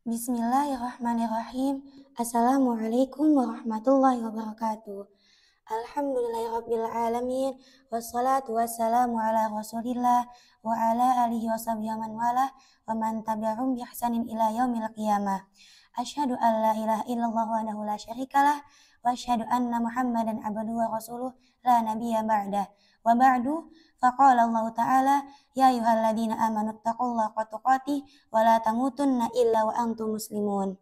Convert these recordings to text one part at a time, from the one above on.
Bismillahirrahmanirrahim. Assalamualaikum warahmatullahi wabarakatuh. Alhamdulillahirabbil alamin wassalatu wassalamu ala Rasulillah wa ala alihi washabihi man walah wa man tabi'ahum bi ihsanin ila yaumil qiyamah. Asyhadu an la ilaha illallah wahdahu la syarikalah wa asyhadu anna Muhammadan abduhu wa rasuluh la nabiyya ba'dah. Wa ba'du faqala Allah ta'ala ya ayyuhalladzina amanu taqullaha haqqa tuqatih wa la tamutunna illa wa antum muslimun.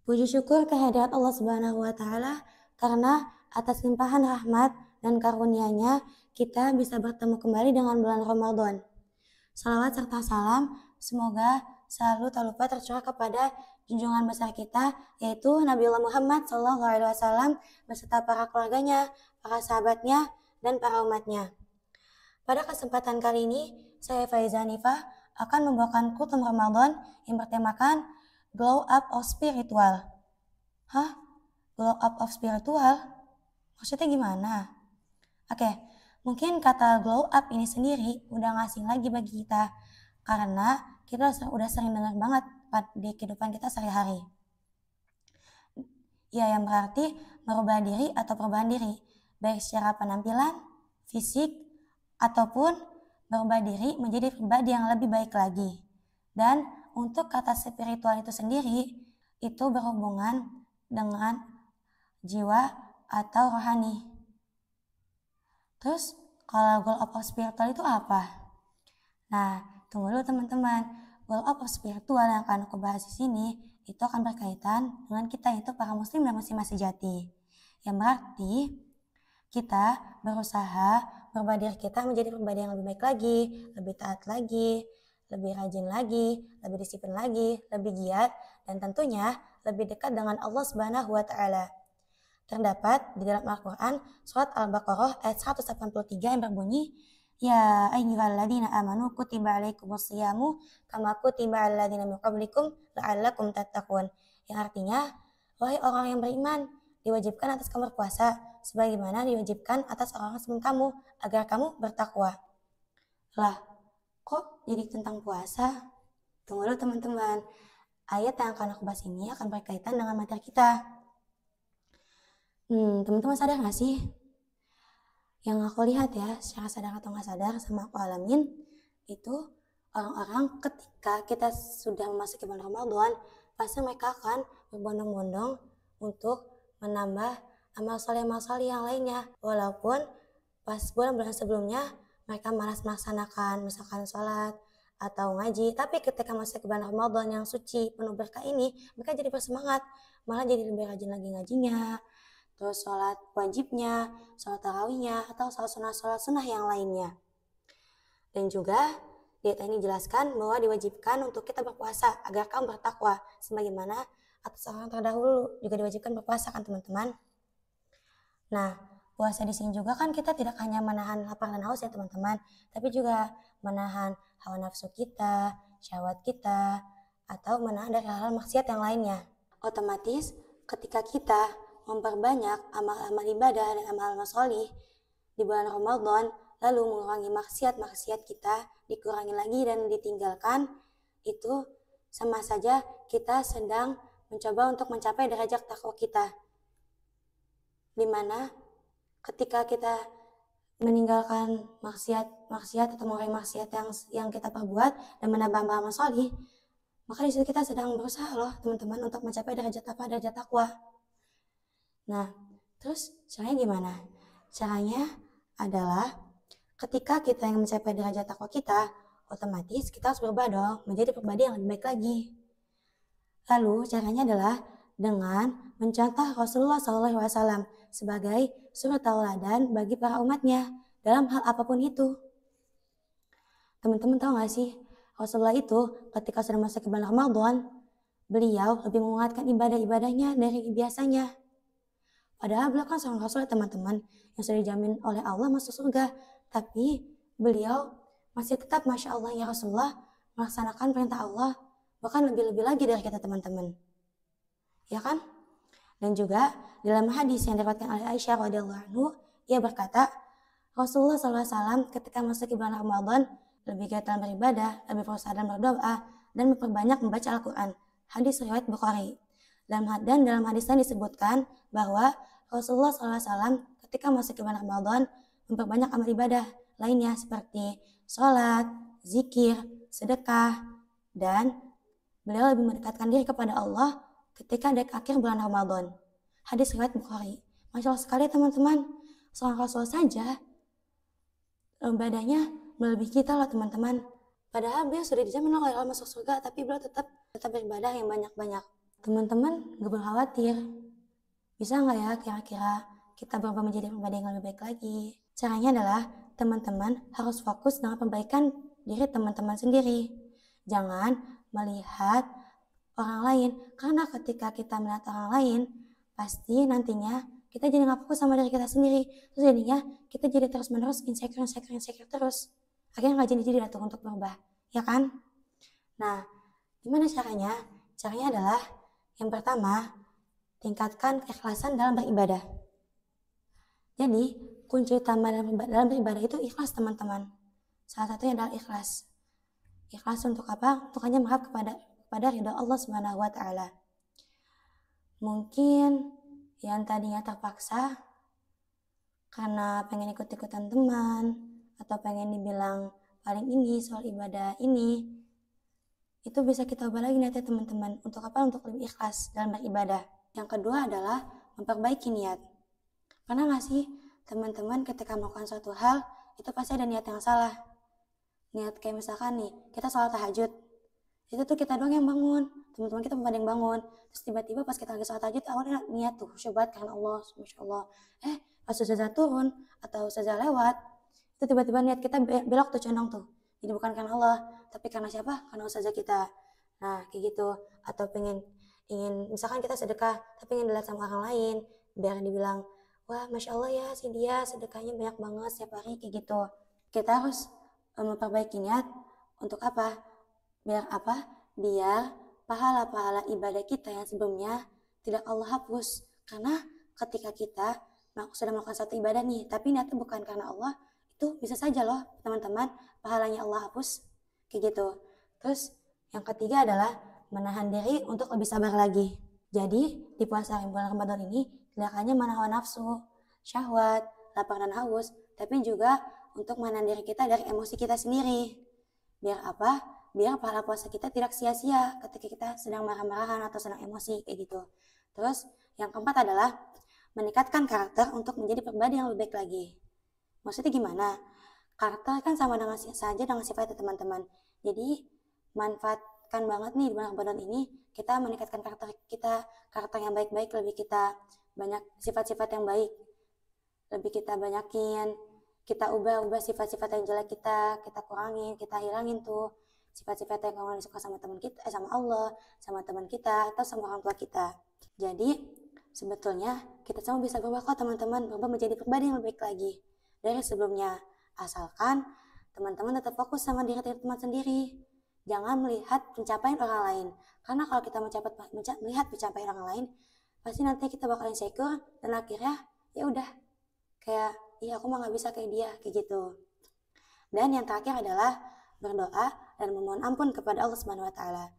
Puji syukur kehadirat Allah Subhanahu wa taala karena atas limpahan rahmat dan karunia-Nya kita bisa bertemu kembali dengan bulan Ramadan. Salawat serta salam semoga selalu tak lupa tercurah kepada junjungan besar kita, yaitu Nabiullah Muhammad SAW beserta para keluarganya, para sahabatnya, dan para umatnya. Pada kesempatan kali ini, saya Faiza Hanifah akan membawakan kutum Ramadan yang bertemakan Glow Up of Spiritual. Hah? Glow Up of Spiritual? Maksudnya gimana? Oke, mungkin kata glow up ini sendiri udah gak asing lagi bagi kita, karena kita udah sering dengar banget di kehidupan kita sehari-hari. Ya, yang berarti merubah diri atau perubahan diri, baik secara penampilan, fisik, ataupun berubah diri menjadi pribadi yang lebih baik lagi. Dan untuk kata spiritual itu sendiri, itu berhubungan dengan jiwa atau rohani. Terus, kalau goal of spiritual itu apa? Nah, tunggu dulu teman-teman. Goal of spiritual yang akan aku bahas di sini itu akan berkaitan dengan kita itu para muslim dan muslimah sejati. Yang berarti kita berusaha merubah diri kita menjadi pribadi yang lebih baik lagi, lebih taat lagi, lebih rajin lagi, lebih disiplin lagi, lebih giat, dan tentunya lebih dekat dengan Allah Subhanahu wa taala. Terdapat di dalam Al-Quran surat Al-Baqarah ayat 183 yang berbunyi, ya ayyuhalladzina amanu kutiba alaikumusyamu kama kutiba alal ladzina min qablikum la'allakum tattaqun. Yang artinya, wahai orang yang beriman, diwajibkan atas kamu berpuasa sebagaimana diwajibkan atas orang sebelum kamu agar kamu bertakwa. Lah, kok jadi tentang puasa? Tunggu dulu teman-teman. Ayat yang akan aku bahas ini akan berkaitan dengan materi kita. Teman-teman sadar gak sih? Yang aku lihat ya, secara sadar atau gak sadar sama aku alamin, itu orang-orang ketika kita sudah memasuki bulan Ramadan, pasti mereka akan berbondong-bondong untuk menambah amal soleh yang lainnya. Walaupun pas bulan-bulan sebelumnya mereka malas melaksanakan misalkan sholat atau ngaji, tapi ketika masuk ke bulan Ramadan yang suci penuh berkah ini, mereka jadi bersemangat, malah jadi lebih rajin lagi ngajinya, terus sholat wajibnya, sholat tarawihnya, atau sholat sunnah yang lainnya. Dan juga di ayat ini dijelaskan bahwa diwajibkan untuk kita berpuasa agar kamu bertakwa, sebagaimana atas orang terdahulu juga diwajibkan berpuasa kan teman-teman. Nah, puasa di sini juga kan kita tidak hanya menahan lapar dan haus ya teman-teman, tapi juga menahan hawa nafsu kita, syahwat kita, atau menahan dari hal-hal maksiat yang lainnya. Otomatis ketika kita memperbanyak amal-amal ibadah dan amal-amal sholih di bulan Ramadan, lalu mengurangi maksiat-maksiat kita, dikurangi lagi dan ditinggalkan, itu sama saja kita sedang mencoba untuk mencapai derajat takwa kita. Dimana ketika kita meninggalkan maksiat atau mengurangi maksiat yang kita perbuat dan menambah amal sholih, maka di situ kita sedang berusaha loh teman-teman untuk mencapai derajat takwa. Nah, terus caranya gimana? Caranya adalah ketika kita ingin mencapai derajat takwa kita, otomatis kita harus berubah dong menjadi pribadi yang lebih baik lagi. Lalu caranya adalah dengan mencontoh Rasulullah SAW sebagai suri tauladan bagi para umatnya dalam hal apapun itu. Teman-teman tahu gak sih, Rasulullah itu ketika sudah masuk ke bulan Ramadan, beliau lebih menguatkan ibadah-ibadahnya dari biasanya. Padahal beliau kan seorang Rasul teman-teman yang sudah dijamin oleh Allah masuk surga. Tapi beliau masih tetap Masya Allah ya Rasulullah melaksanakan perintah Allah. Bahkan lebih-lebih lagi dari kita teman-teman. Ya kan? Dan juga dalam hadis yang diriwayatkan oleh Aisyah radhiyallahu anhu, ia berkata, Rasulullah SAW ketika masuk ke bulan Ramadan lebih giat dalam beribadah, lebih berusaha dalam berdoa, dan memperbanyak membaca Al-Quran. Hadis riwayat Bukhari. Dan dalam hadis lain disebutkan bahwa Rasulullah SAW ketika masuk ke bulan Ramadan memperbanyak amal ibadah lainnya seperti sholat, zikir, sedekah, dan beliau lebih mendekatkan diri kepada Allah ketika di akhir bulan Ramadan. Hadis riwayat Bukhari. Masya Allah sekali teman-teman, seorang Rasul saja ibadahnya melebihi kita loh teman-teman. Padahal beliau sudah dijamin oleh Allah masuk surga, tapi beliau tetap beribadah yang banyak-banyak. Teman-teman gak perlu khawatir. Bisa nggak ya kira-kira kita berubah menjadi pribadi yang lebih baik lagi? Caranya adalah teman-teman harus fokus dengan perbaikan diri teman-teman sendiri. Jangan melihat orang lain, karena ketika kita melihat orang lain, pasti nantinya kita jadi nggak fokus sama diri kita sendiri. Terus jadinya kita jadi terus-menerus insecure terus. Akhirnya nggak jadi tuh untuk berubah, ya kan? Nah, gimana caranya? Caranya adalah yang pertama, tingkatkan keikhlasan dalam beribadah. Jadi, kunci utama dalam beribadah itu ikhlas teman-teman. Salah satunya adalah ikhlas. Ikhlas untuk apa? Untuk hanya mengharap kepada ridha Allah Subhanahu wa Ta'ala. Mungkin yang tadinya terpaksa karena pengen ikut-ikutan teman, atau pengen dibilang paling ini soal ibadah ini, itu bisa kita ubah lagi nanti teman-teman. Untuk apa? Untuk lebih ikhlas dalam beribadah. Yang kedua adalah memperbaiki niat. Pernah gak sih teman-teman ketika melakukan suatu hal, itu pasti ada niat yang salah. Niat kayak misalkan nih, kita sholat tahajud, itu tuh kita doang yang bangun, teman-teman kita belum ada yang bangun. Terus tiba-tiba pas kita lagi sholat tahajud, awalnya niat tuh syubat karena Allah, Masya Allah. Pas ustazah turun atau ustazah lewat, itu tiba-tiba niat kita belok tuh, condong tuh. Jadi bukan karena Allah, tapi karena siapa? Karena ustazah kita. Nah kayak gitu. Atau ingin misalkan kita sedekah, tapi ingin dilihat sama orang lain, biar dibilang, wah Masya Allah ya si dia sedekahnya banyak banget setiap hari, kayak gitu. Kita harus memperbaiki niat untuk apa? Biar apa? Biar pahala-pahala ibadah kita yang sebelumnya tidak Allah hapus. Karena ketika kita sudah melakukan satu ibadah nih, tapi niatnya bukan karena Allah, itu bisa saja loh teman-teman pahalanya Allah hapus, kayak gitu. Terus yang ketiga adalah menahan diri untuk lebih sabar lagi. Jadi di puasa bulan Ramadan ini tidak hanya menahan nafsu, syahwat, lapar dan haus, tapi juga untuk menahan diri kita dari emosi kita sendiri. Biar apa? Biar pahala puasa kita tidak sia-sia ketika kita sedang marah-marahan atau sedang emosi, kayak gitu. Terus yang keempat adalah meningkatkan karakter untuk menjadi pribadi yang lebih baik lagi. Maksudnya gimana? Karakter kan sama saja dengan sifatnya teman-teman. Jadi manfaatkan banget nih di bulan Ramadan ini kita meningkatkan karakter kita, karakter yang baik-baik, lebih kita banyak sifat-sifat yang baik, lebih kita banyakin, kita ubah sifat-sifat yang jelek kita kurangin, kita hilangin tuh sifat-sifat yang kurang disuka sama teman kita, sama Allah, sama teman kita, atau sama orang tua kita. Jadi sebetulnya kita semua bisa berubah kok teman-teman, berubah menjadi pribadi yang lebih baik lagi dari sebelumnya, asalkan teman-teman tetap fokus sama diri teman sendiri. Jangan melihat pencapaian orang lain, karena kalau kita melihat pencapaian orang lain, pasti nanti kita bakal insecure dan akhirnya ya udah kayak aku mah nggak bisa kayak dia, kayak gitu. Dan yang terakhir adalah berdoa dan memohon ampun kepada Allah Subhanahu wa Ta'ala.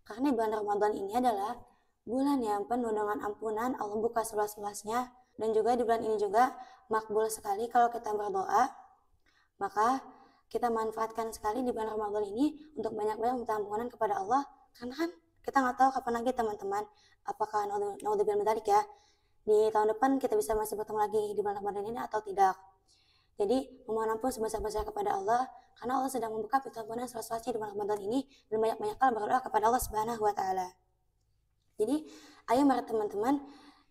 Karena bulan Ramadan ini adalah bulan yang penuh dengan ampunan, Allah buka seluas-luasnya. Dan juga di bulan ini juga makbul sekali kalau kita berdoa. Maka kita manfaatkan sekali di bulan Ramadan ini untuk banyak-banyak minta ampunan kepada Allah. Karena kan kita nggak tahu kapan lagi teman-teman, apakah naudzubillah min dzalik ya, di tahun depan kita bisa masih bertemu lagi di bulan Ramadan ini atau tidak. Jadi memohon ampun sebesar-besar kepada Allah, karena Allah sedang membuka pintu ampunan seluas-luasnya di bulan Ramadan ini, dan banyak-banyak berdoa kepada Allah Subhanahu wa Ta'ala. Jadi ayo mari teman-teman,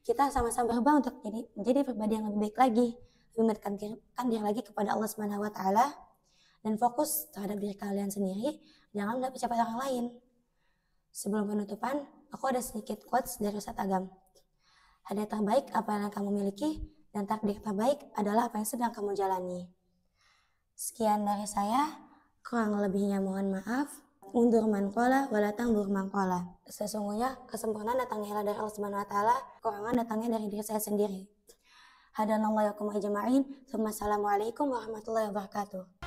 kita sama-sama berubah untuk menjadi pribadi yang lebih baik lagi, lebih mendekatkan diri lagi kepada Allah Subhanahu wa Ta'ala, dan fokus terhadap diri kalian sendiri, jangan melihat pencapaian orang lain. Sebelum penutupan, aku ada sedikit quotes dari Ustadz Agam. Hadiah terbaik apa yang kamu miliki, dan takdir terbaik adalah apa yang sedang kamu jalani. Sekian dari saya, kurang lebihnya mohon maaf. Undur man qala wala tangdur man qala. Sesungguhnya kesempurnaan datangnya dari Allah Subhanahu wa Ta'ala, kekurangan datangnya dari diri saya sendiri. Hadanallahu yakum ajma'in. Assalamualaikum warahmatullahi wabarakatuh.